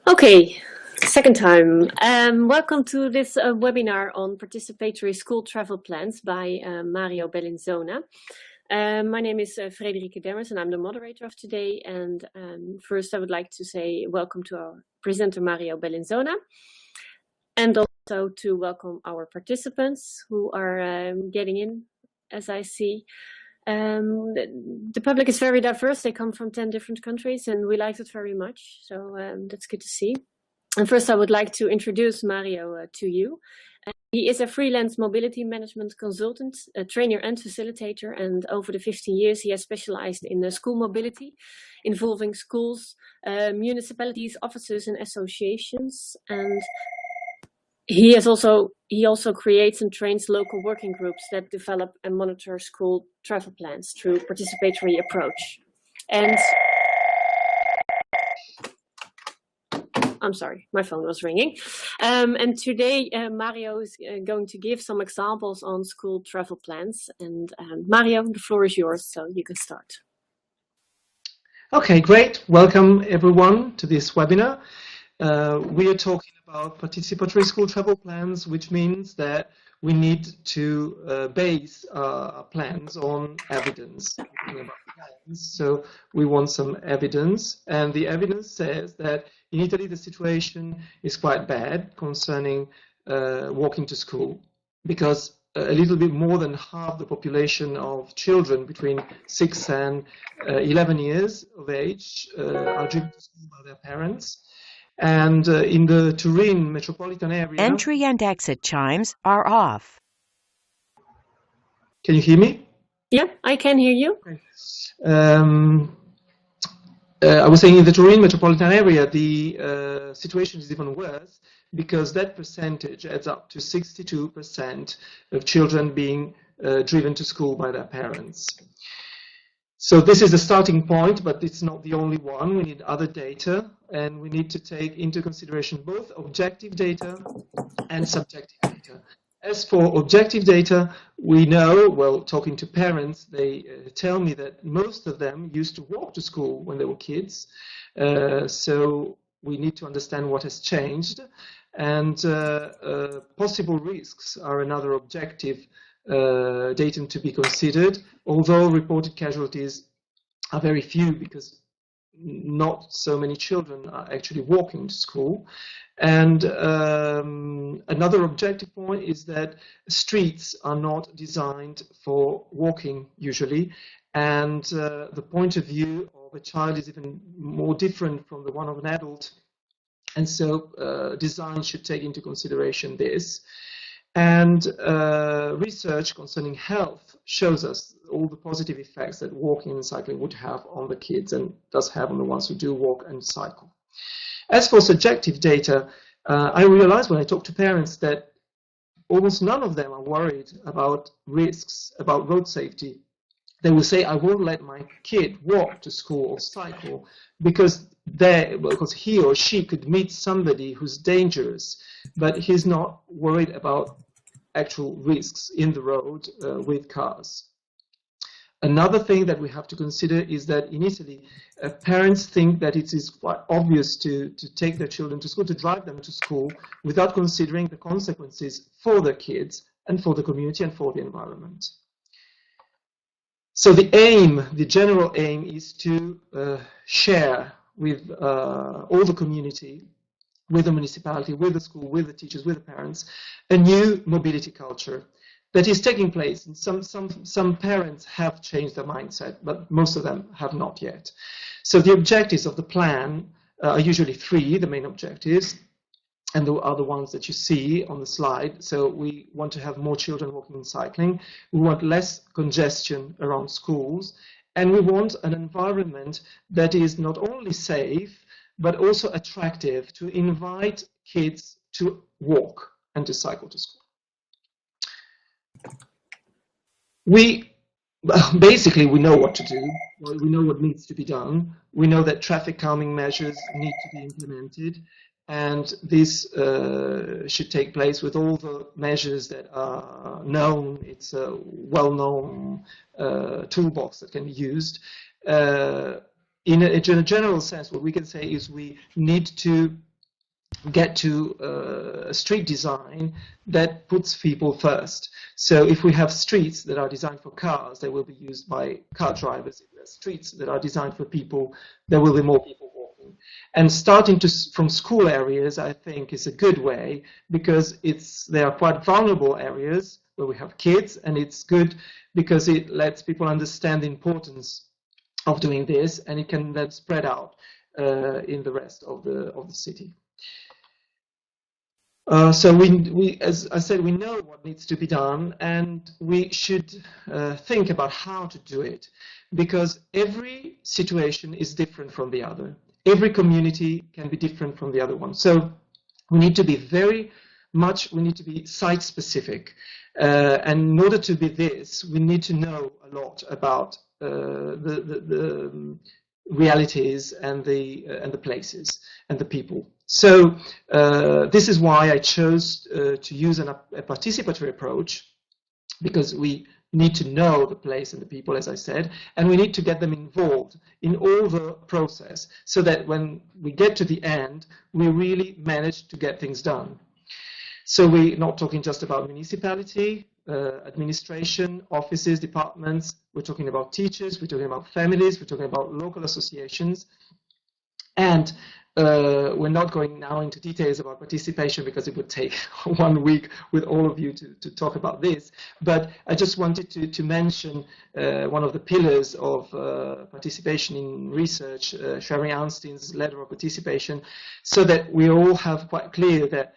Okay, second time. Welcome to this webinar on Participatory School Travel Plans by Mario Bellinzona. My name is Frederike Demmers and I'm the moderator of today. And first I would like to say welcome to our presenter Mario Bellinzona, and also to welcome our participants who are getting in, as I see. The public is very diverse. They come from 10 different countries and we like it very much. So that's good to see. And first I would like to introduce Mario to you. He is a freelance mobility management consultant, a trainer and facilitator. And over the 15 years, he has specialized in school mobility, involving schools, municipalities, offices and associations. And he also creates and trains local working groups that develop and monitor school travel plans through participatory approach. And I'm sorry, my phone was ringing. And today Mario is going to give some examples on school travel plans. And Mario, the floor is yours, so you can start. Okay, great. Welcome everyone to this webinar. We are talking about participatory school travel plans, which means that we need to base our plans on evidence. So we want some evidence, and the evidence says that in Italy the situation is quite bad concerning walking to school, because a little bit more than half the population of children between 6 and 11 years of age are driven to school by their parents. And in the Turin metropolitan area... Entry and exit chimes are off. Can you hear me? Yeah, I can hear you. Okay. I was saying in the Turin metropolitan area, the situation is even worse, because that percentage adds up to 62% of children being driven to school by their parents. So this is a starting point, but it's not the only one. We need other data, and we need to take into consideration both objective data and subjective data. As for objective data, we know, well, talking to parents, they tell me that most of them used to walk to school when they were kids. So we need to understand what has changed. And possible risks are another objective datum to be considered, although reported casualties are very few because not so many children are actually walking to school. And another objective point is that streets are not designed for walking usually, and the point of view of a child is even more different from the one of an adult, and so design should take into consideration this. And research concerning health shows us all the positive effects that walking and cycling would have on the kids, and does have on the ones who do walk and cycle. As for subjective data, I realized when I talk to parents that almost none of them are worried about risks, about road safety. They will say, I won't let my kid walk to school or cycle because he or she could meet somebody who's dangerous, but he's not worried about actual risks in the road with cars. Another thing that we have to consider is that in Italy, parents think that it is quite obvious to take their children to school, to drive them to school, without considering the consequences for their kids and for the community and for the environment. So the aim, the general aim, is to share with all the community, with the municipality, with the school, with the teachers, with the parents, a new mobility culture that is taking place. And some parents have changed their mindset, but most of them have not yet. So the objectives of the plan are usually three, the main objectives, and the other ones that you see on the slide. So we want to have more children walking and cycling. We want less congestion around schools. And we want an environment that is not only safe, but also attractive to invite kids to walk and to cycle to school. Basically, we know what to do. We know what needs to be done. We know that traffic calming measures need to be implemented. And this should take place with all the measures that are known. It's a well-known toolbox that can be used. In a general sense, what we can say is we need to get to a street design that puts people first. So if we have streets that are designed for cars, they will be used by car drivers. If we have streets that are designed for people, there will be more people walking. And starting from school areas, I think, is a good way, because they are quite vulnerable areas where we have kids, and it's good because it lets people understand the importance of doing this, and it can then spread out in the rest of the city. So we, as I said, we know what needs to be done, and we should think about how to do it, because every situation is different from the other. Every community can be different from the other one. So we need to be we need to be site specific. And in order to be this, we need to know a lot about the realities and the places and the people. So this is why I chose to use a participatory approach, because we need to know the place and the people, as I said, and we need to get them involved in all the process, so that when we get to the end, we really manage to get things done. So we're not talking just about municipality, administration, offices, departments. We're talking about teachers, we're talking about families, we're talking about local associations. And we're not going now into details about participation, because it would take 1 week with all of you to talk about this. But I just wanted to mention one of the pillars of participation in research, Sharon Arnstein's letter of participation, so that we all have quite clear that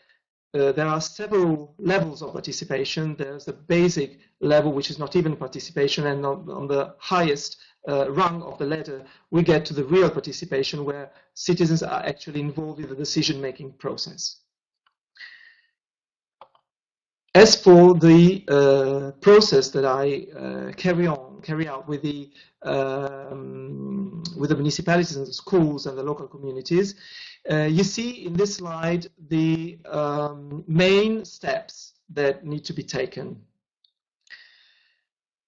there are several levels of participation. There's the basic level, which is not even participation, and on the highest rung of the ladder, we get to the real participation, where citizens are actually involved in the decision-making process. As for the process that I carry out with the municipalities and the schools and the local communities, you see in this slide the main steps that need to be taken.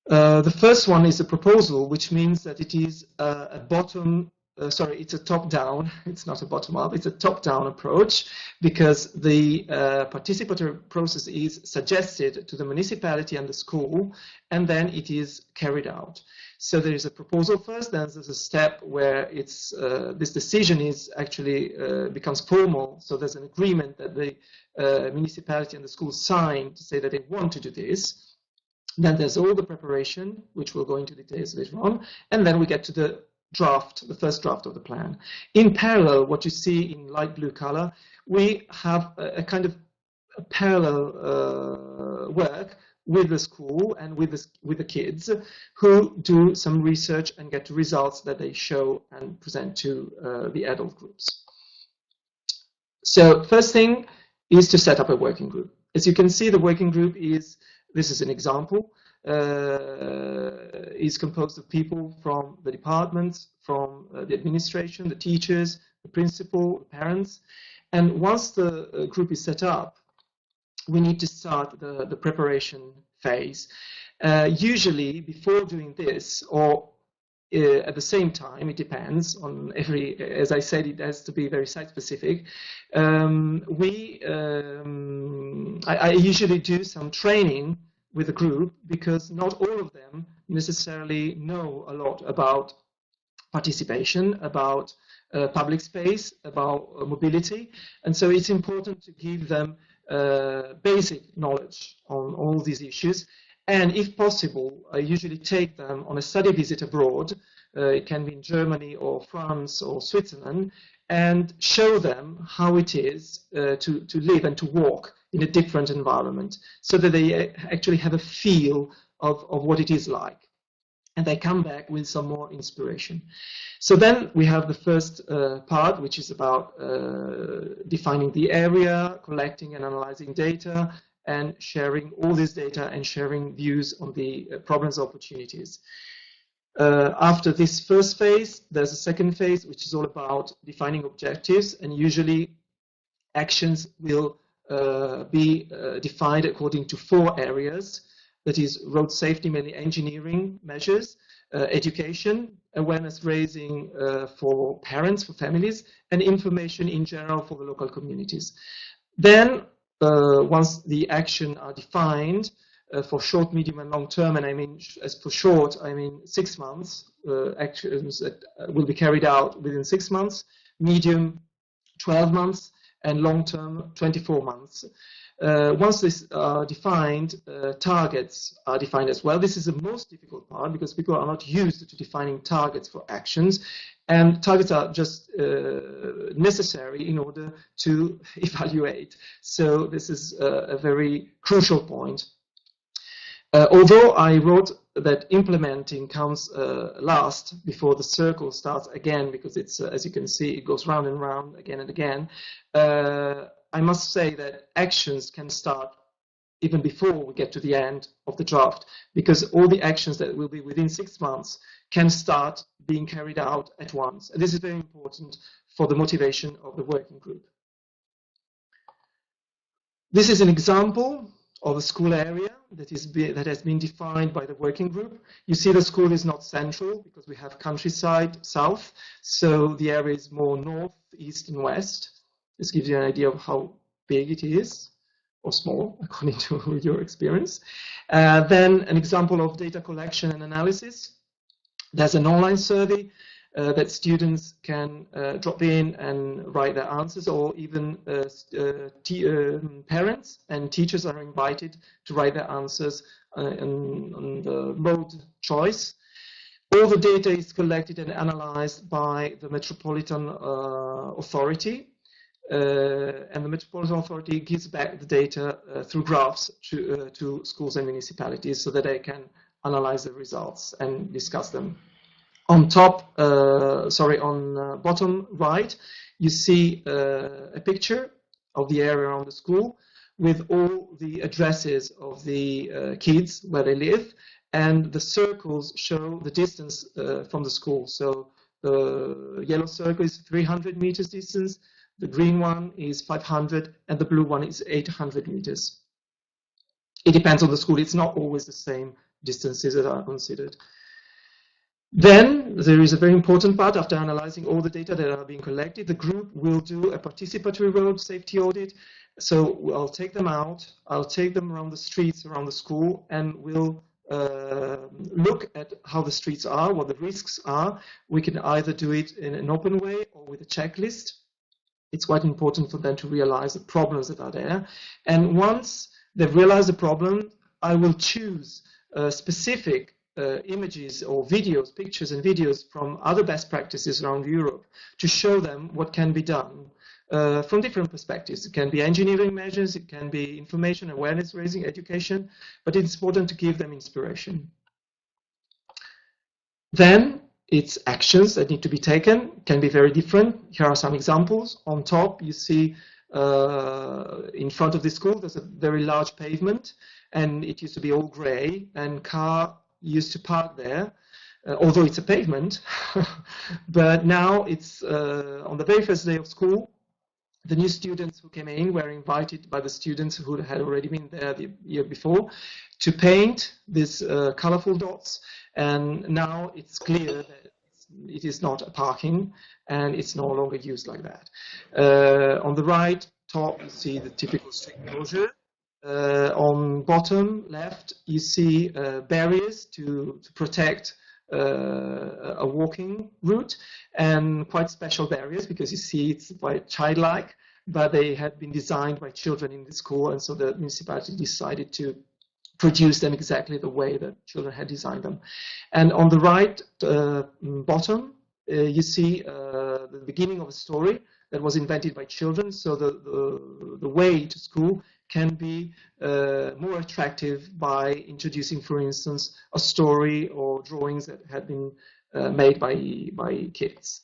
The first one is a proposal, which means that it is it's a top-down, it's not a bottom-up, it's a top-down approach, because the participatory process is suggested to the municipality and the school, and then it is carried out. So there is a proposal first, then there's a step where this decision is actually becomes formal, so there's an agreement that the municipality and the school sign to say that they want to do this. Then there's all the preparation, which we'll go into details later on, and then we get to the first draft of the plan. In parallel, what you see in light blue color, we have a kind of a parallel work with the school and with the kids, who do some research and get results that they show and present to the adult groups. So first thing is to set up a working group. As you can see, the working group this is an example, is composed of people from the departments, from the administration, the teachers, the principal, the parents. And once the group is set up, we need to start the preparation phase. Usually, before doing this, or at the same time, it depends on as I said, it has to be very site-specific. I usually do some training with the group, because not all of them necessarily know a lot about participation, about public space, about mobility. And so it's important to give them basic knowledge on all these issues. And if possible, I usually take them on a study visit abroad. It can be in Germany or France or Switzerland, and show them how it is to live and to walk in a different environment, so that they actually have a feel of what it is like. And they come back with some more inspiration. So then we have the first part, which is about defining the area, collecting and analyzing data, and sharing all this data and sharing views on the problems and opportunities. After this first phase, there's a second phase, which is all about defining objectives, and usually actions will be defined according to 4 areas. That is road safety, mainly engineering measures, education, awareness raising for parents, for families, and information in general for the local communities. Then, once the actions are defined for short, medium, and long term, and I mean, as for short, I mean 6 months, actions that will be carried out within 6 months, medium, 12 months, and long term, 24 months. Once these are defined, targets are defined as well. This is the most difficult part because people are not used to defining targets for actions, and targets are just necessary in order to evaluate. So this is a very crucial point. Although I wrote that implementing comes last before the circle starts again, because it's, as you can see, it goes round and round again and again, I must say that actions can start even before we get to the end of the draft, because all the actions that will be within 6 months can start being carried out at once. And this is very important for the motivation of the working group. This is an example of a school area that has been defined by the working group. You see the school is not central because we have countryside south, so the area is more north, east, and west. This gives you an idea of how big it is, or small, according to your experience. Then an example of data collection and analysis. There's an online survey that students can drop in and write their answers, or even parents and teachers are invited to write their answers on the mode choice. All the data is collected and analyzed by the Metropolitan Authority, and the Metropolitan Authority gives back the data through graphs to schools and municipalities so that they can analyze the results and discuss them. On top, on bottom right, you see a picture of the area around the school with all the addresses of the kids where they live, and the circles show the distance from the school. So the yellow circle is 300 meters distance, the green one is 500, and the blue one is 800 meters. It depends on the school. It's not always the same distances that are considered. Then there is a very important part. After analyzing all the data that are being collected, the group will do a participatory road safety audit. So I'll take them out, I'll take them around the streets around the school, and we'll look at how the streets are, what the risks are. We can either do it in an open way or with a checklist. It's quite important for them to realize the problems that are there. And once they've realized the problem, I will choose specific images or videos, pictures and videos from other best practices around Europe to show them what can be done from different perspectives. It can be engineering measures, it can be information, awareness raising, education, but it's important to give them inspiration. Then it's actions that need to be taken, can be very different. Here are some examples. On top, you see in front of the school, there's a very large pavement, and it used to be all gray, and car used to park there, although it's a pavement. But now it's on the very first day of school, the new students who came in were invited by the students who had already been there the year before to paint these colorful dots, and now it's clear that it is not a parking and it's no longer used like that. On the right top, you see the typical street closure. On bottom left, you see barriers to protect a walking route, and quite special barriers because you see it's quite childlike, but they had been designed by children in the school, and so the municipality decided to produce them exactly the way that children had designed them. And on the right bottom, you see the beginning of a story that was invented by children, so the way to school can be more attractive by introducing, for instance, a story or drawings that had been made by kids.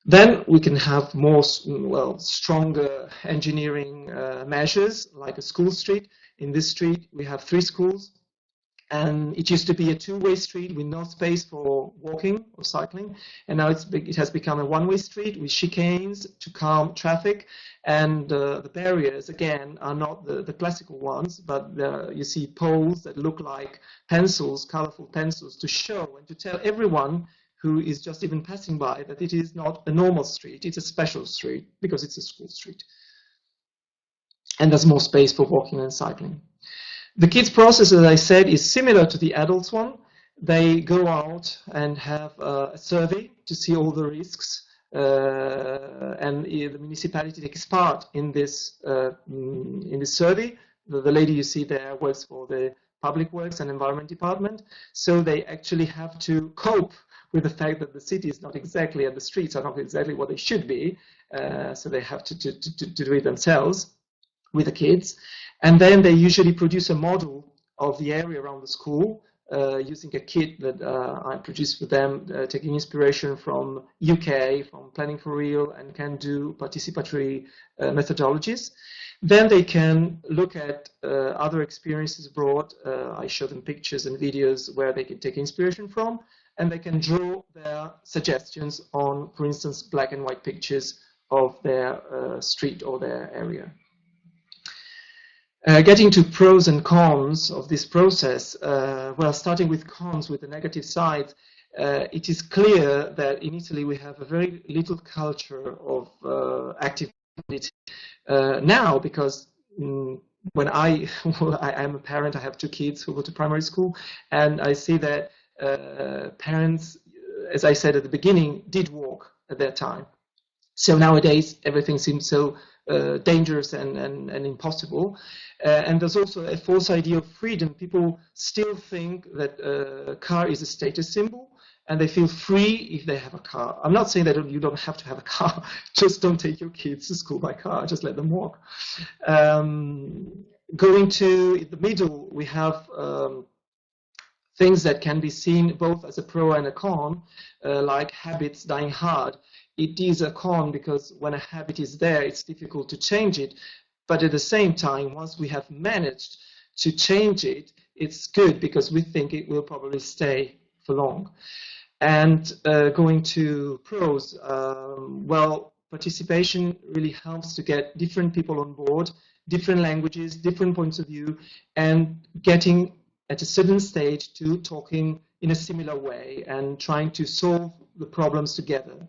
Then we can have more, stronger engineering measures, like a school street. In this street, we have 3 schools, And it used to be a two-way street with no space for walking or cycling, and now it has become a one-way street with chicanes to calm traffic, and the barriers again are not the classical ones, but you see poles that look like pencils, colorful pencils, to show and to tell everyone who is just even passing by that it is not a normal street, it's a special street because it's a school street, and there's more space for walking and cycling. The kids' process, as I said, is similar to the adults' one. They go out and have a survey to see all the risks, and the municipality takes part in this survey. The lady you see there works for the Public Works and Environment Department, so they actually have to cope with the fact that the city is not exactly, and the streets are not exactly what they should be, so they have to do it themselves with the kids. And then they usually produce a model of the area around the school using a kit that I produced for them, taking inspiration from UK, from Planning for Real and Can Do participatory methodologies. Then they can look at other experiences abroad. I show them pictures and videos where they can take inspiration from, and they can draw their suggestions on, for instance, black and white pictures of their street or their area. Getting to pros and cons of this process, well, starting with cons, with the negative side, it is clear that in Italy we have a very little culture of active now, because when I'm a parent, I have two kids who go to primary school, and I see that parents, as I said at the beginning, did walk at that time. So nowadays everything seems so dangerous and impossible. And there's also a false idea of freedom. People still think that a car is a status symbol, and they feel free if they have a car. I'm not saying that you don't have to have a car, just don't take your kids to school by car, just let them walk. Going to the middle, we have things that can be seen both as a pro and a con, like habits dying hard. It is a con because when a habit is there, it's difficult to change it. But at the same time, once we have managed to change it, it's good because we think it will probably stay for long. And going to pros, well, participation really helps to get different people on board, different languages, different points of view, and getting at a certain stage to talking in a similar way and trying to solve the problems together.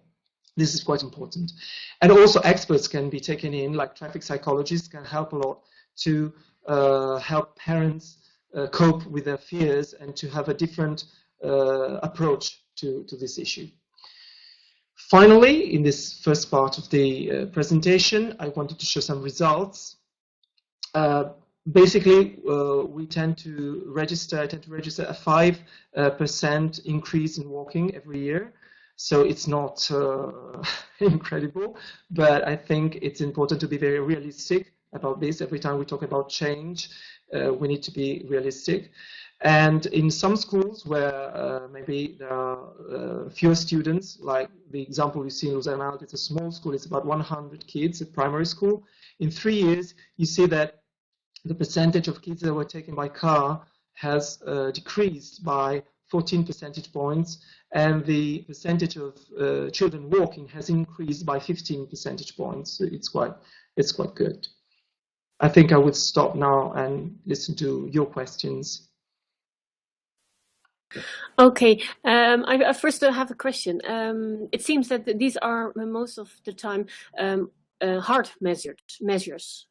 This is quite important. And also experts can be taken in, like traffic psychologists can help a lot to help parents cope with their fears and to have a different approach to this issue. Finally, in this first part of the presentation, I wanted to show some results. Basically, we tend to register a 5% increase in walking every year. So it's not incredible, but I think it's important to be very realistic about this. Every time we talk about change, we need to be realistic. And in some schools where maybe there are fewer students, like the example you see in Luzernau, it's a small school, it's about 100 kids at primary school. In 3 years, you see that the percentage of kids that were taken by car has decreased by 14 percentage points, and the percentage of children walking has increased by 15 percentage points. So it's quite good. I think I would stop now and listen to your questions. Okay, I first have a question. It seems that these are most of the time hard measures,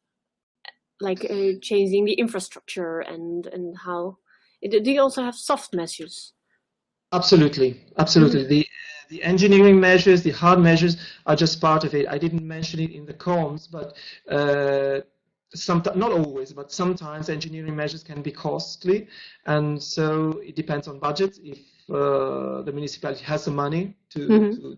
like changing the infrastructure and how. Do you also have soft measures? Absolutely. The engineering measures, the hard measures are just part of it. I didn't mention it in the cons, but not always, but sometimes engineering measures can be costly, and so it depends on budget. If the municipality has the money to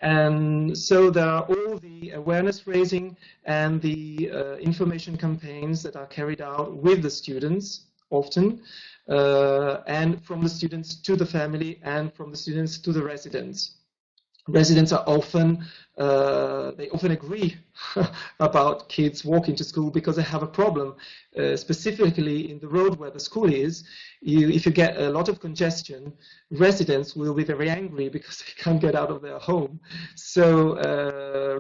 and so there are all the awareness raising and the information campaigns that are carried out with the students often, and from the students to the family and from the students to the residents. residents are often they often agree about kids walking to school because they have a problem, specifically in the road where the school is. If you get a lot of congestion, residents will be very angry because they can't get out of their home. So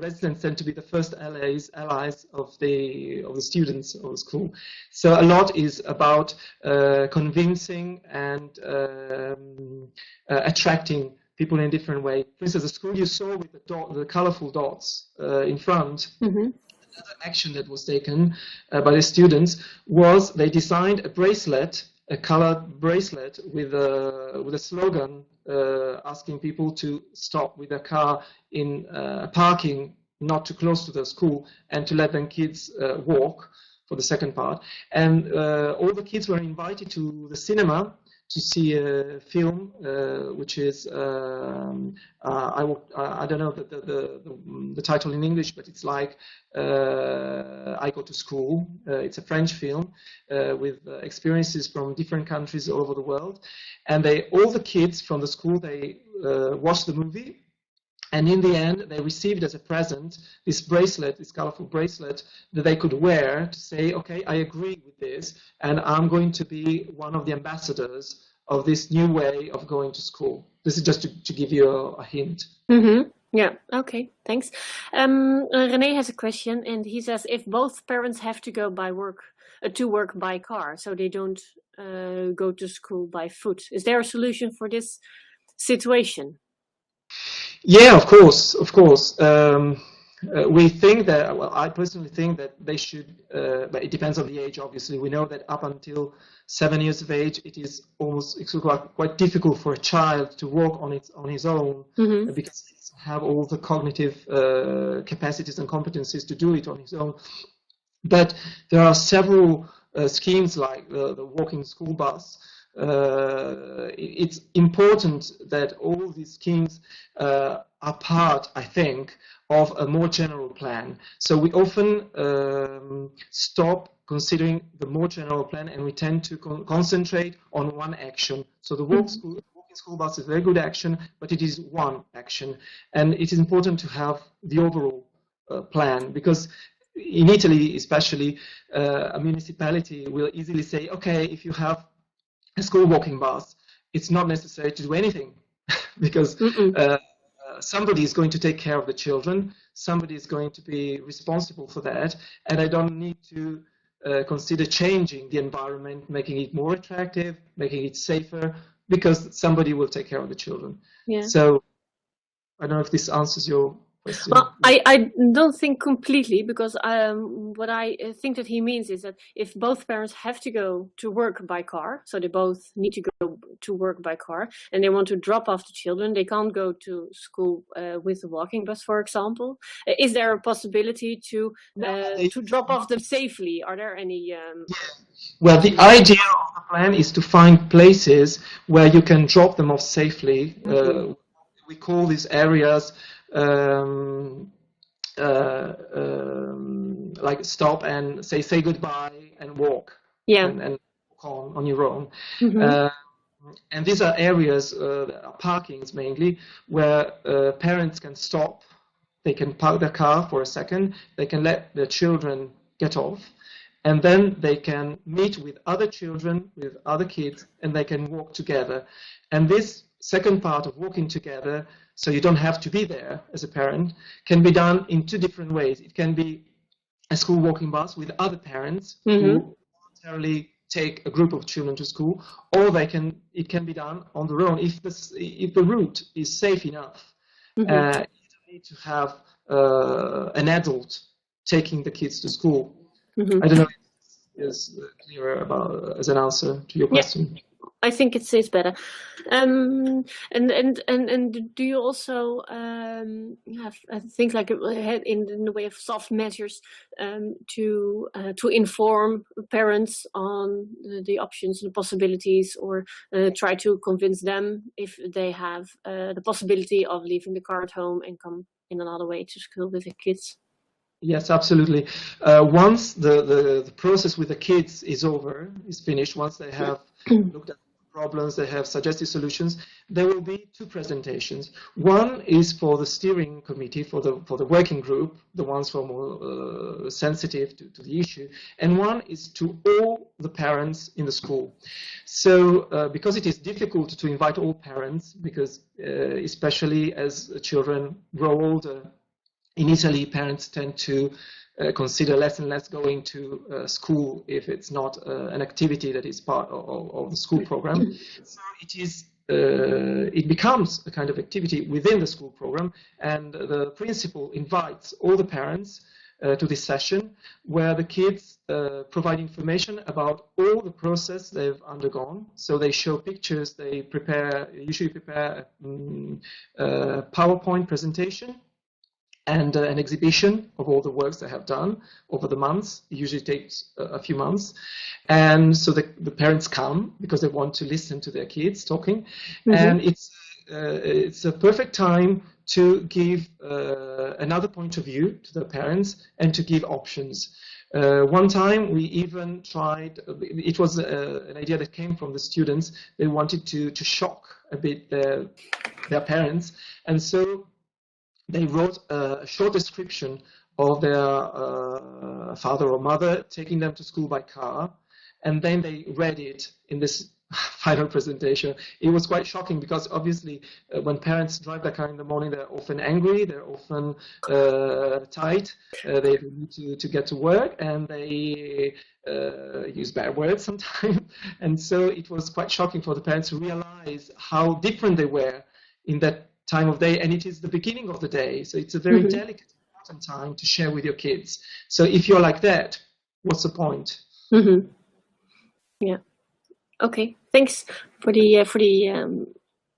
residents tend to be the first allies of the students of the school. So a lot is about convincing and attracting people in a different way. For instance, the school you saw with the colorful dots in front, another action that was taken by the students was they designed a bracelet, a colored bracelet with a slogan asking people to stop with their car in parking not too close to the school and to let them kids walk for the second part. And all the kids were invited to the cinema to see a film, which is I don't know the title in English, but it's like I Go to School. It's a French film with experiences from different countries all over the world, and all the kids from the school, they watched the movie. And in the end, they received as a present this bracelet, this colorful bracelet that they could wear to say, okay, I agree with this, and I'm going to be one of the ambassadors of this new way of going to school. This is just to give you a hint. Mm-hmm. Yeah, okay, thanks. René has a question, and he says, if both parents have to go to work by car, so they don't go to school by foot, is there a solution for this situation? Yeah, of course. We think that, well, I personally think that they should, but it depends on the age, obviously. We know that up until 7 years of age, it's quite difficult for a child to walk on his own, because he doesn't have all the cognitive capacities and competencies to do it on his own. But there are several schemes like the walking school bus. It's important that all these schemes are part, I think, of a more general plan. So we often stop considering the more general plan, and we tend to concentrate on one action. So the walking school bus is a very good action, but it is one action, and it is important to have the overall plan, because in Italy, especially, a municipality will easily say, okay, if you have a school walking bus, it's not necessary to do anything because somebody is going to take care of the children, somebody is going to be responsible for that, and I don't need to consider changing the environment, making it more attractive, making it safer, because somebody will take care of the children. Yeah. So I don't know if this answers your question. Well, I don't think completely, because what I think that he means is that if both parents have to go to work by car, so they both need to go to work by car, and they want to drop off the children, they can't go to school with the walking bus, for example. Is there a possibility to drop off them safely? Are there any... Yeah. Well, the idea of the plan is to find places where you can drop them off safely. We call these areas like stop and say goodbye and walk, and walk on your own. And these are areas, parkings mainly, where parents can stop. They can park their car for a second. They can let their children get off, and then they can meet with other children, with other kids, and they can walk together. And this second part of walking together, so you don't have to be there as a parent, can be done in two different ways. It can be a school walking bus with other parents who voluntarily take a group of children to school, or it can be done on their own if the route is safe enough. You don't need to have an adult taking the kids to school. I don't know if it's clearer as an answer to your question. I think it says better. And do you also have things like in the way of soft measures to inform parents on the options and the possibilities, or try to convince them if they have the possibility of leaving the car at home and come in another way to school with their kids? Yes, absolutely. Once the process with the kids is finished, once they have looked at the problems, they have suggested solutions. There will be two presentations. One is for the steering committee, for the working group, the ones who are more sensitive to the issue, and one is to all the parents in the school. So because it is difficult to invite all parents, because especially as children grow older, in Italy, parents tend to consider less and less going to school if it's not an activity that is part of the school program. So it becomes a kind of activity within the school program, and the principal invites all the parents to this session where the kids provide information about all the process they've undergone. So they show pictures, they usually prepare a PowerPoint presentation and an exhibition of all the works they have done over the months. It usually takes a few months. And so the parents come because they want to listen to their kids talking. And it's a perfect time to give another point of view to the parents and to give options. One time we even tried, it was an idea that came from the students. They wanted to shock a bit their parents. And so they wrote a short description of their father or mother taking them to school by car, and then they read it in this final presentation. It was quite shocking because obviously when parents drive their car in the morning, they're often angry, they're often tight, they need to get to work, and they use bad words sometimes. And so it was quite shocking for the parents to realize how different they were in that time of day, and it is the beginning of the day, so it's a very delicate, important time to share with your kids. So if you're like that, what's the point? Yeah. Okay. Thanks for the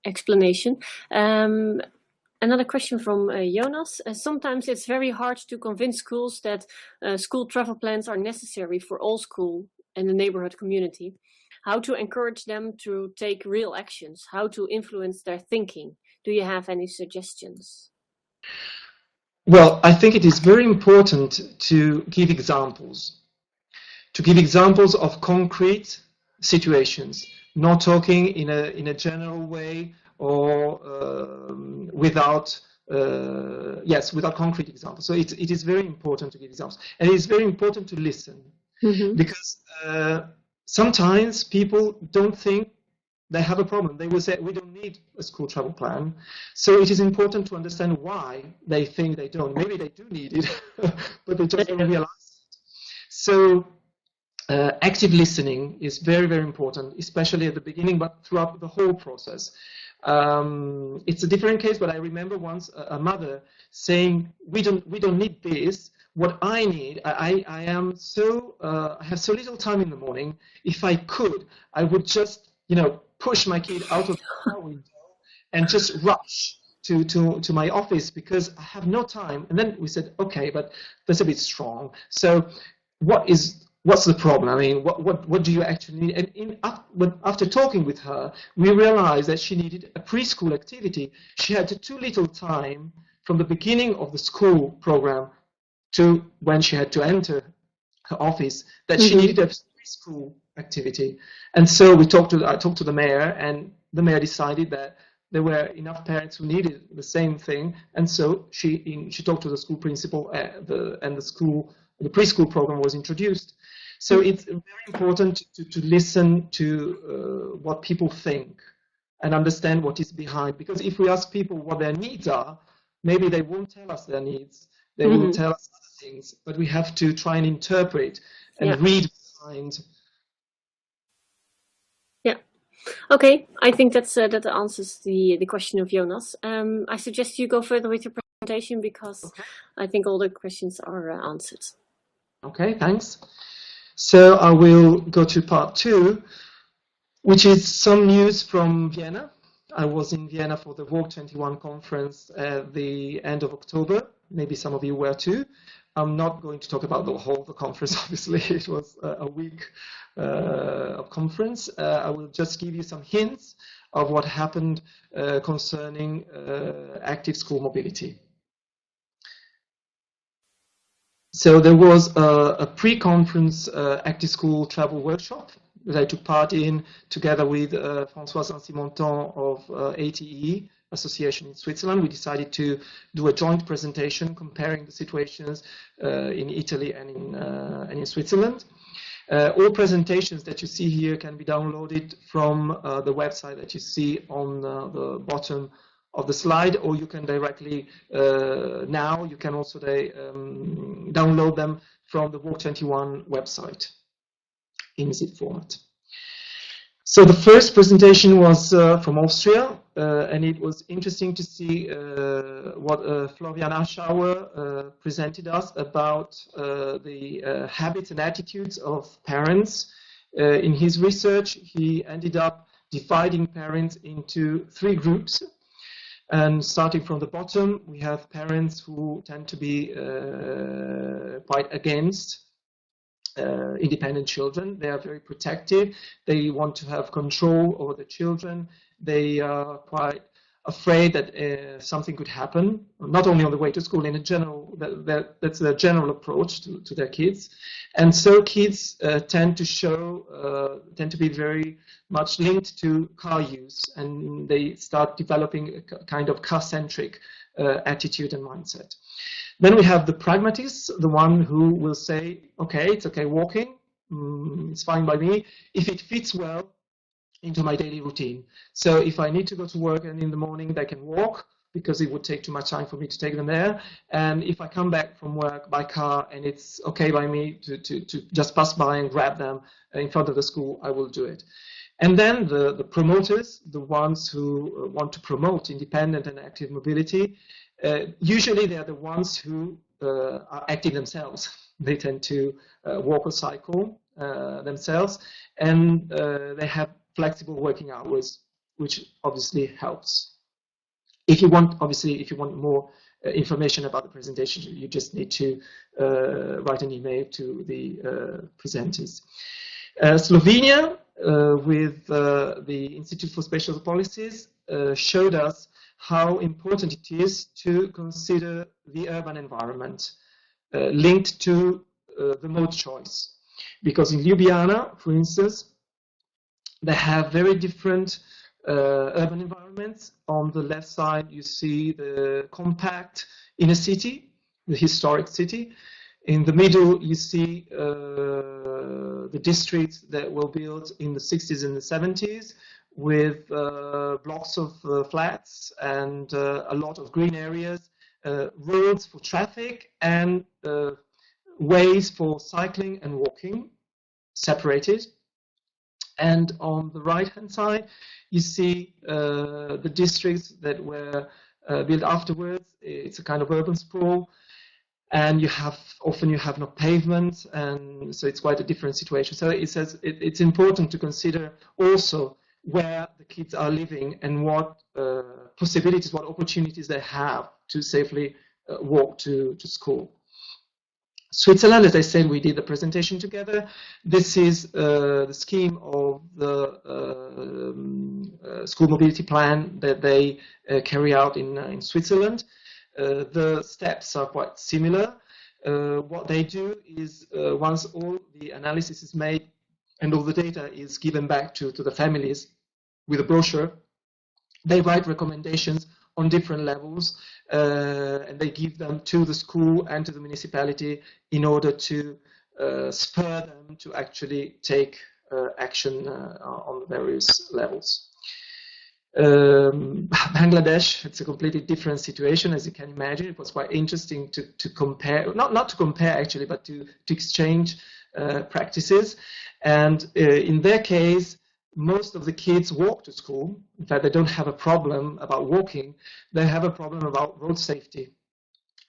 explanation. Another question from Jonas. Sometimes it's very hard to convince schools that school travel plans are necessary for all school and the neighborhood community. How to encourage them to take real actions? How to influence their thinking? Do you have any suggestions? Well, I think it is very important to give examples of concrete situations, not talking in a general way or without concrete examples. So it is very important to give examples, and it is very important to listen, because sometimes people don't think they have a problem. They will say, we don't need a school travel plan. So it is important to understand why they think they don't. Maybe they do need it, but they just don't realize it. So active listening is very, very important, especially at the beginning, but throughout the whole process. It's a different case, but I remember once a mother saying, we don't need this. What I need, I have so little time in the morning. If I could, I would just, push my kid out of the car window and just rush to my office because I have no time. And then we said, okay, but that's a bit strong. So what's the problem? I mean, what do you actually need? And after talking with her, we realized that she needed a preschool activity. She had too little time from the beginning of the school program to when she had to enter her office, that she needed a preschool activity. And so I talked to the mayor, and the mayor decided that there were enough parents who needed the same thing, and so she talked to the school principal, and the preschool program was introduced. So it's very important to listen to what people think and understand what is behind, because if we ask people what their needs are, maybe they won't tell us their needs. They will tell us other things, but we have to try and interpret and read behind. Yeah. Okay. I think that answers the question of Jonas. I suggest you go further with your presentation because I think all the questions are answered. Okay, thanks. So I will go to part 2, which is some news from Vienna. I was in Vienna for the Walk 21 conference at the end of October. Maybe some of you were too. I'm not going to talk about the whole of the conference, obviously. It was a week of conference. I will just give you some hints of what happened concerning active school mobility. So there was a pre-conference active school travel workshop that I took part in together with Françoise Ancy-Montan of ATE Association in Switzerland. We decided to do a joint presentation comparing the situations in Italy and in Switzerland. All presentations that you see here can be downloaded from the website that you see on the bottom of the slide, or you can directly, now you can also download them from the Walk21 website in zip format. So the first presentation was from Austria, and it was interesting to see what Florian Aschauer presented us about the habits and attitudes of parents. In his research, he ended up dividing parents into 3 groups. And starting from the bottom, we have parents who tend to be quite against independent children. They are very protective. They want to have control over the children. They are quite afraid that something could happen, not only on the way to school, in a general, that's a general approach to their kids. And so kids tend to be very much linked to car use, and they start developing a kind of car-centric attitude and mindset. Then we have the pragmatists, the one who will say, okay, it's okay walking, it's fine by me, if it fits well into my daily routine. So if I need to go to work and in the morning they can walk, because it would take too much time for me to take them there. And if I come back from work by car and it's okay by me to just pass by and grab them in front of the school, I will do it. And then the promoters, the ones who want to promote independent and active mobility, usually they are the ones who are active themselves. They tend to walk or cycle themselves, and they have flexible working hours, which obviously helps. If you want more information about the presentation, you just need to write an email to the presenters. Slovenia, with the Institute for Spatial Policies, showed us how important it is to consider the urban environment linked to the mode choice. Because in Ljubljana, for instance, they have very different urban environments. On the left side, you see the compact inner city, the historic city. In the middle, you see the districts that were built in the 60s and the 70s with blocks of flats and a lot of green areas, roads for traffic, and ways for cycling and walking, separated. And on the right-hand side, you see the districts that were built afterwards. It's a kind of urban sprawl, and often you have no pavement, and so it's quite a different situation. So it says it's important to consider also where the kids are living and what possibilities, what opportunities they have to safely walk to school. Switzerland, as I said, we did the presentation together. This is the scheme of the school mobility plan that they carry out in Switzerland. The steps are quite similar. What they do is once all the analysis is made and all the data is given back to the families with a brochure, they write recommendations on different levels, and they give them to the school and to the municipality in order to spur them to actually take action on the various levels. Bangladesh, it's a completely different situation, as you can imagine. It was quite interesting to compare, not to compare actually, but to exchange practices. And in their case, most of the kids walk to school. In fact, they don't have a problem about walking. They have a problem about road safety.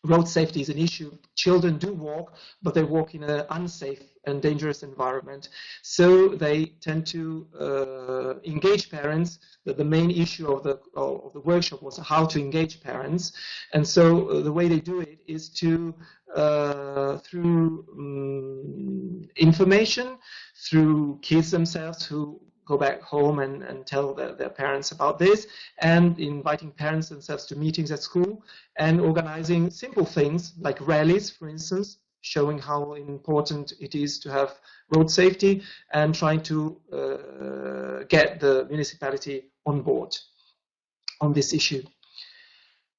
Road safety is an issue. Children do walk, but they walk in an unsafe and dangerous environment. So they tend to engage parents. The main issue of the workshop was how to engage parents. And so the way they do it is to through information, through kids themselves who go back home and tell their parents about this, and inviting parents themselves to meetings at school, and organizing simple things like rallies, for instance, showing how important it is to have road safety and trying to get the municipality on board on this issue.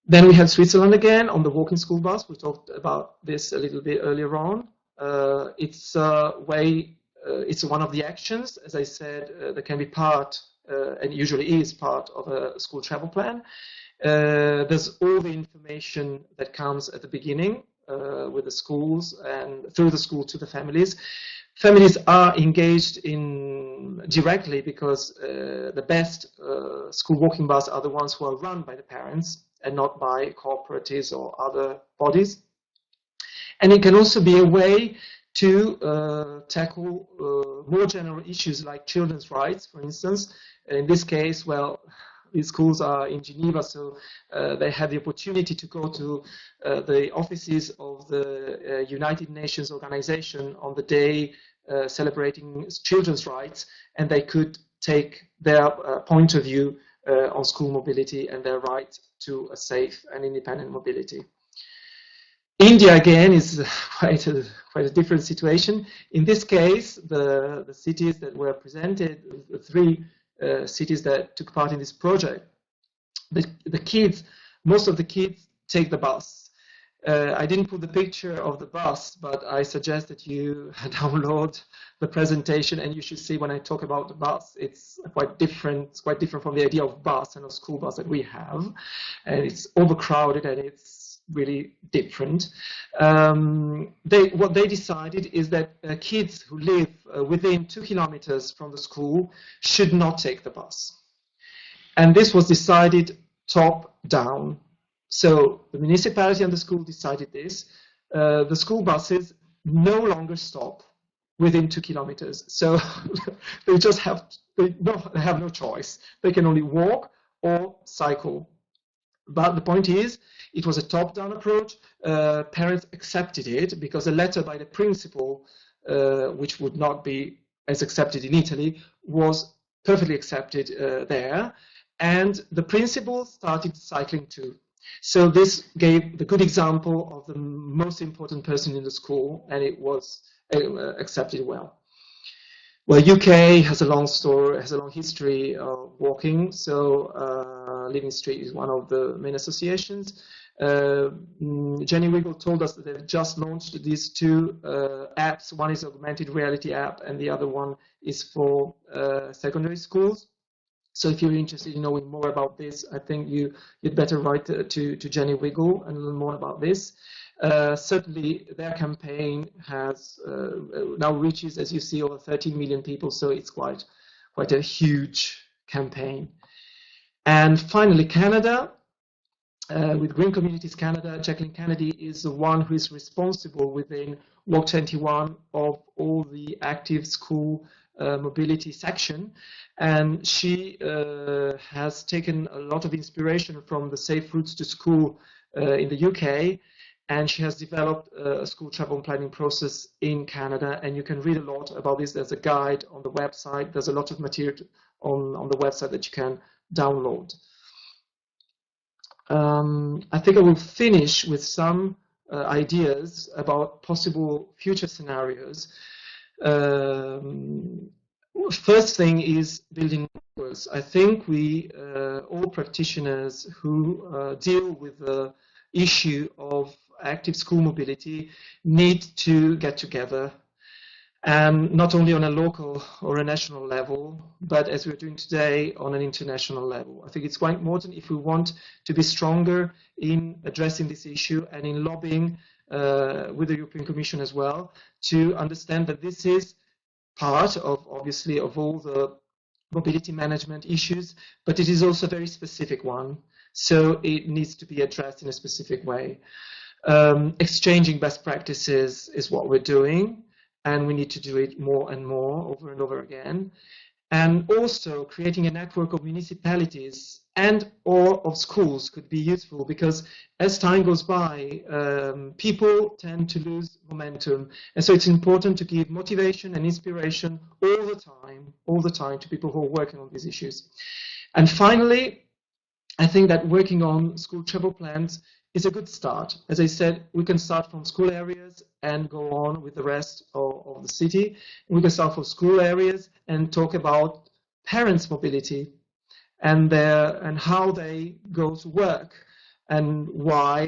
Then we had Switzerland again on the walking school bus. We talked about this a little bit earlier on. It's one of the actions, as I said, that can be part, and usually is part of a school travel plan. There's all the information that comes at the beginning with the schools and through the school to the families. Families are engaged in directly because the best school walking bus are the ones who are run by the parents and not by cooperatives or other bodies. And it can also be a way to tackle more general issues like children's rights, for instance. In this case, well, these schools are in Geneva, so they had the opportunity to go to the offices of the United Nations organization on the day celebrating children's rights, and they could take their point of view on school mobility and their right to a safe and independent mobility. India again is quite a different situation. In this case, the cities that were presented, the three cities that took part in this project, the kids, most of the kids take the bus. I didn't put the picture of the bus, but I suggest that you download the presentation, and you should see when I talk about the bus, it's quite different. It's quite different from the idea of bus and a school bus that we have, and it's overcrowded and it's really different. What they decided is that kids who live within 2 kilometers from the school should not take the bus, and this was decided top down. So the municipality and the school decided this. The school buses no longer stop within 2 kilometers. So they just have no choice. They can only walk or cycle. But the point is, it was a top-down approach. Parents accepted it because a letter by the principal, which would not be as accepted in Italy, was perfectly accepted there. And the principal started cycling too. So this gave the good example of the most important person in the school, and it was accepted well. Well, UK has a long history of walking. So Living Street is one of the main associations. Jenny Wiggle told us that they've just launched these two apps. One is augmented reality app, and the other one is for secondary schools. So if you're interested in knowing more about this, I think you'd better write to Jenny Wiggle and learn more about this. Certainly their campaign has now reaches, as you see, over 13 million people, so it's quite a huge campaign. And finally, Canada, with Green Communities Canada, Jacqueline Kennedy is the one who is responsible within Walk 21 of all the active school mobility section, and she has taken a lot of inspiration from the Safe Routes to School in the UK, and she has developed a school travel planning process in Canada, and you can read a lot about this. There's a guide on the website. There's a lot of material on the website that you can download. I think I will finish with some ideas about possible future scenarios. First thing is building networks. I think we, all practitioners who deal with the issue of active school mobility, need to get together, and not only on a local or a national level, but as we're doing today, on an international level. I think it's quite important if we want to be stronger in addressing this issue and in lobbying with the European Commission as well, to understand that this is part of, obviously, of all the mobility management issues, but it is also a very specific one. So it needs to be addressed in a specific way. Exchanging best practices is what we're doing, and we need to do it more and more, over and over again. And also creating a network of municipalities and or of schools could be useful, because as time goes by, people tend to lose momentum. And so it's important to give motivation and inspiration all the time to people who are working on these issues. And finally, I think that working on school travel plans is a good start. As I said, we can start from school areas and go on with the rest of the city. We can start from school areas and talk about parents' mobility and how they go to work and why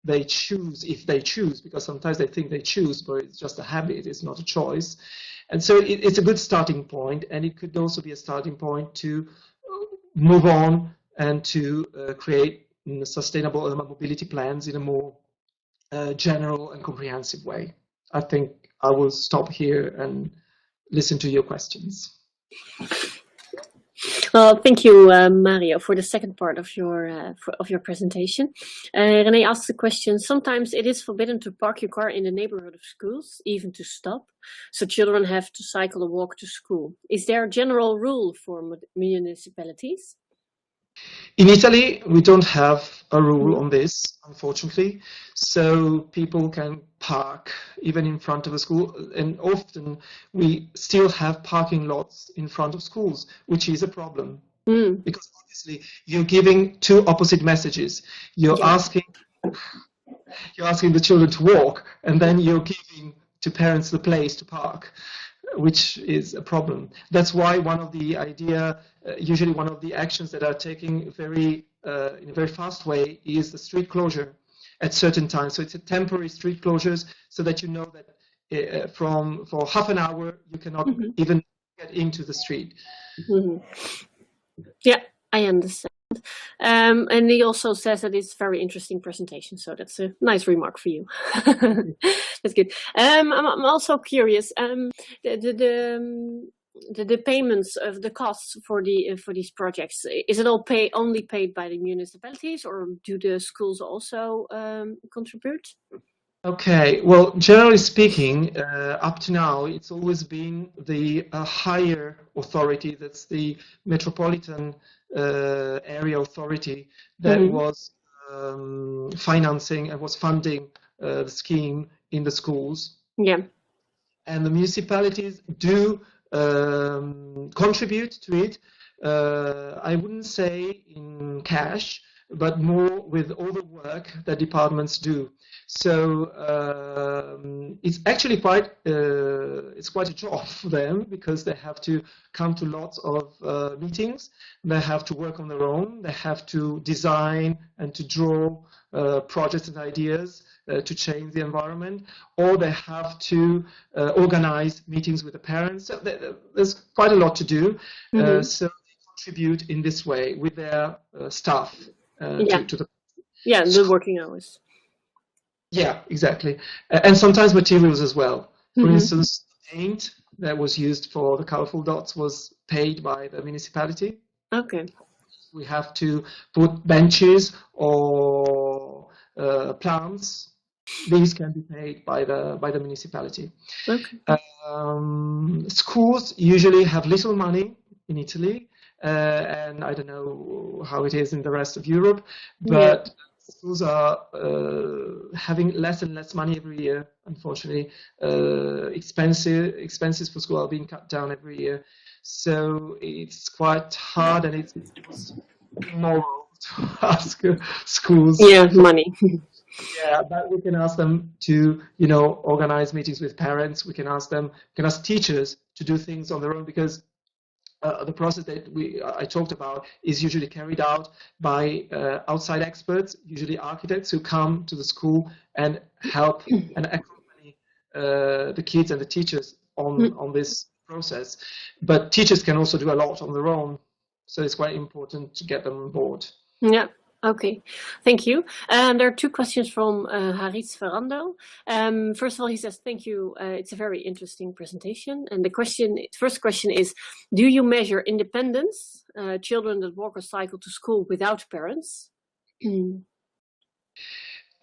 they choose, if they choose, because sometimes they think they choose, but it's just a habit, it's not a choice. And so it's a good starting point, and it could also be a starting point to move on and to create sustainable mobility plans in a more general and comprehensive way. I think I will stop here and listen to your questions. Well, thank you, Mario, for the second part of your presentation. Renee asked the question, sometimes it is forbidden to park your car in the neighborhood of schools, even to stop, so children have to cycle or walk to school. Is there a general rule for municipalities? In Italy, we don't have a rule on this, unfortunately, so people can park even in front of a school, and often we still have parking lots in front of schools, which is a problem, because obviously you're giving two opposite messages. You're asking the children to walk, and then you're giving to parents the place to park, which is a problem. That's why one of the usually one of the actions that are taken in a very fast way is the street closure at certain times. So it's a temporary street closures so that you know that for half an hour you cannot even get into the street. Yeah, I understand. And he also says that it's a very interesting presentation, so that's a nice remark for you. That's good. I'm also curious. The payments of the costs for these projects, is it all only paid by the municipalities, or do the schools also contribute? Okay, well, generally speaking, up to now, it's always been the higher authority, that's the metropolitan area authority, that was financing and was funding the scheme in the schools. Yeah. And the municipalities do contribute to it. I wouldn't say in cash, but more with all the work that departments do. So it's actually quite a job for them, because they have to come to lots of meetings. They have to work on their own. They have to design and to draw projects and ideas to change the environment, or they have to organize meetings with the parents. So there's quite a lot to do. So they contribute in this way with their staff to the the working hours. Yeah, exactly. And sometimes materials as well. For instance, paint that was used for the colorful dots was paid by the municipality. Okay. We have to put benches or plants. These can be paid by the municipality. Okay. Schools usually have little money in Italy, and I don't know how it is in the rest of Europe, but schools are having less and less money every year, unfortunately. Expenses for school are being cut down every year. So it's quite hard, and it's immoral to ask schools for money. Yeah, but we can ask them to, organize meetings with parents. We can ask teachers to do things on their own, because the process that I talked about is usually carried out by outside experts, usually architects, who come to the school and help and accompany the kids and the teachers on this process. But teachers can also do a lot on their own, so it's quite important to get them on board. Yeah. Okay, thank you. There are two questions from Haris Ferrando. First of all, he says, thank you. It's a very interesting presentation. And the first question is, do you measure independence, children that walk or cycle to school without parents?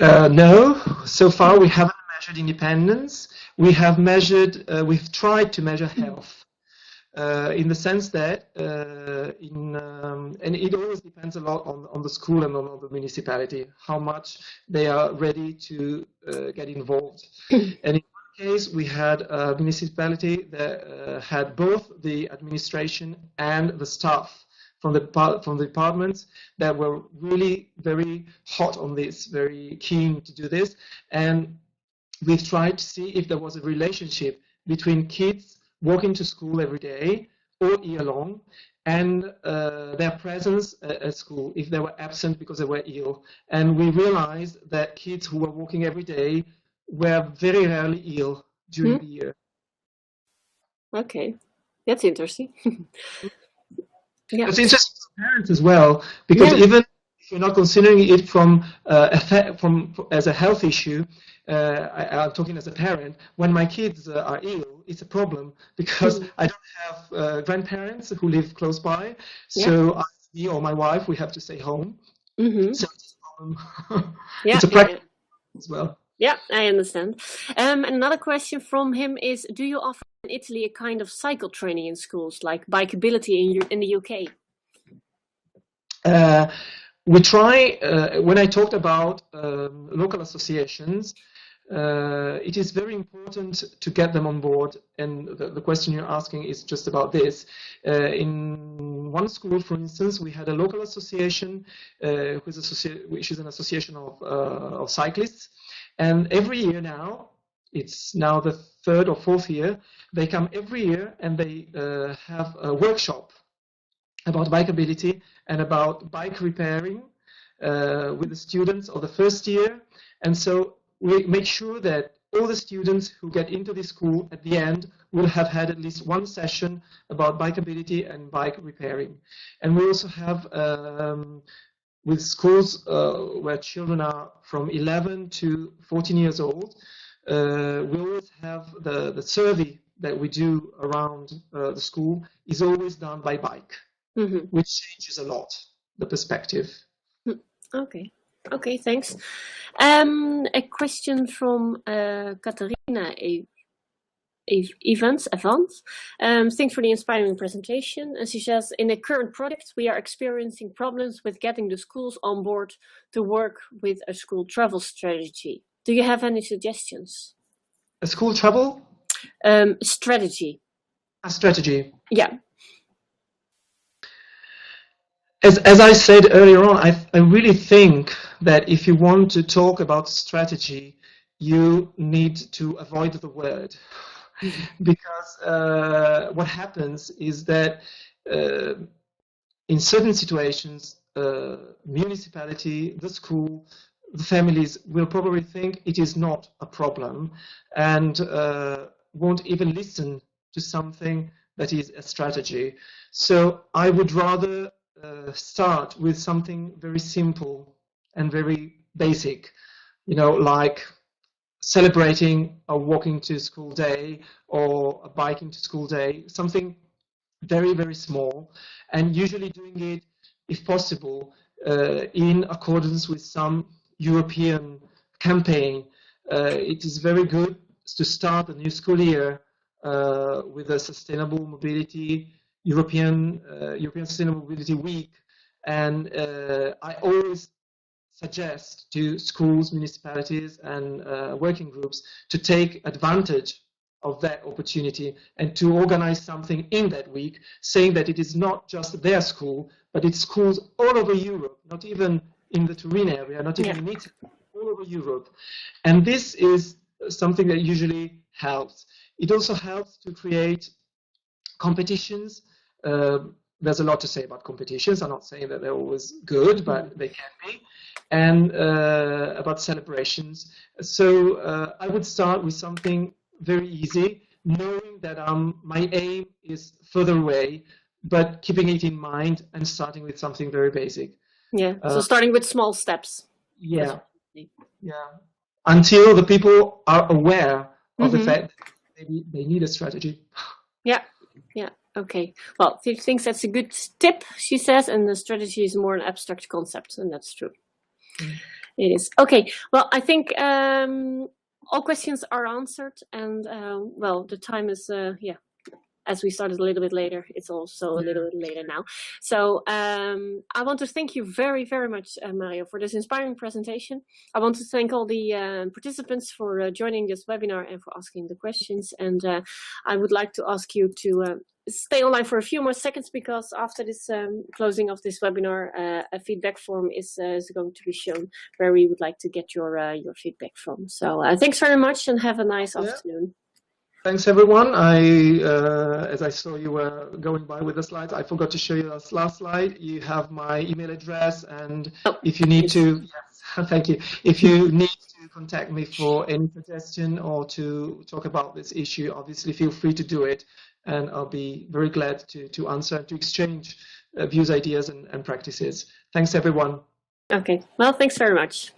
No, so far we haven't measured independence. We've tried to measure health. In the sense that, and it always depends a lot on the school and on the municipality, how much they are ready to get involved. And in one case, we had a municipality that had both the administration and the staff from the departments that were really very hot on this, very keen to do this, and we've tried to see if there was a relationship between kids walking to school every day all year long and their presence at school, if they were absent because they were ill. And we realized that kids who were walking every day were very rarely ill during the year. Okay, that's interesting. Yeah. It's interesting for parents as well, because even if you're not considering it from as a health issue, I'm talking as a parent. When my kids are ill, it's a problem because I don't have grandparents who live close by, so me or my wife, we have to stay home. So it's a problem. It's a practice as well. Yeah, I understand. Another question from him is, do you offer in Italy a kind of cycle training in schools, like bikeability in the UK? We try, when I talked about local associations, it is very important to get them on board, and the question you're asking is just about this. In one school, for instance, we had a local association, which is an association of cyclists, and every year now, it's now the 3rd or 4th year, they come every year and they have a workshop about bikeability and about bike repairing with the students of the first year. And so we make sure that all the students who get into this school at the end will have had at least one session about bikeability and bike repairing. And we also have with schools where children are from 11 to 14 years old, we always have the survey that we do around the school is always done by bike, which changes a lot, the perspective. Okay, thanks. A question from Katarina Evans. Thanks for the inspiring presentation. And she says, in the current project, we are experiencing problems with getting the schools on board to work with a school travel strategy. Do you have any suggestions? A school travel? Strategy. A strategy. Yeah. As I said earlier on, I really think that if you want to talk about strategy, you need to avoid the word. Because what happens is that in certain situations, municipality, the school, the families will probably think it is not a problem and won't even listen to something that is a strategy. So I would rather start with something very simple and very basic, like celebrating a walking to school day or a biking to school day, something very, very small, and usually doing it, if possible, in accordance with some European campaign. It is very good to start the new school year with a sustainable mobility, European Sustainable Mobility Week, and I always suggest to schools, municipalities, and working groups to take advantage of that opportunity and to organize something in that week, saying that it is not just their school, but it's schools all over Europe, not even in the Turin area, not even in Italy, all over Europe. And this is something that usually helps. It also helps to create competitions. There's a lot to say about competitions. I'm not saying that they're always good, but they can be. And about celebrations. So I would start with something very easy, knowing that my aim is further away, but keeping it in mind and starting with something very basic. Yeah, so starting with small steps. Yeah. Until the people are aware of the fact that they need a strategy. Yeah. Okay. Well, she thinks that's a good tip, she says, and the strategy is more an abstract concept, and that's true. It is. Okay. Well, I think all questions are answered, and well, the time is as we started a little bit later, it's also a little bit later now. So I want to thank you very, very much, Mario, for this inspiring presentation. I want to thank all the participants for joining this webinar and for asking the questions. And I would like to ask you to stay online for a few more seconds, because after this closing of this webinar, a feedback form is going to be shown where we would like to get your feedback from. So thanks very much and have a nice afternoon. Thanks, everyone. As I saw you were going by with the slides, I forgot to show you this last slide. You have my email address, and if you need to, yes, thank you. If you need to contact me for any suggestion or to talk about this issue, obviously feel free to do it, and I'll be very glad to answer, to exchange views, ideas, and practices. Thanks, everyone. Okay. Well, thanks very much.